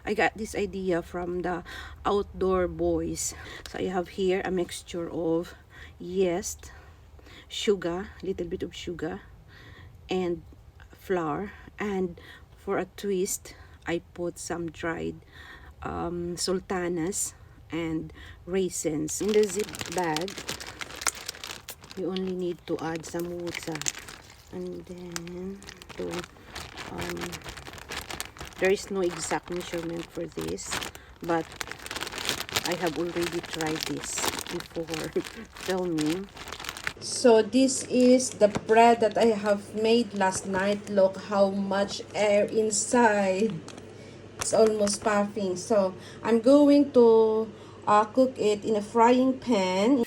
I got this idea from the Outdoor Boys. So I have here a mixture of yeast, sugar, little bit of sugar, and flour. And for a twist, I put some dried sultanas and raisins. In the zip bag, you only need to add some water, and then there is no exact measurement for this, but I have already tried this before filming. So this is the bread that I have made last night. Look how much air inside. It's almost puffing. So I'm going to cook it in a frying pan.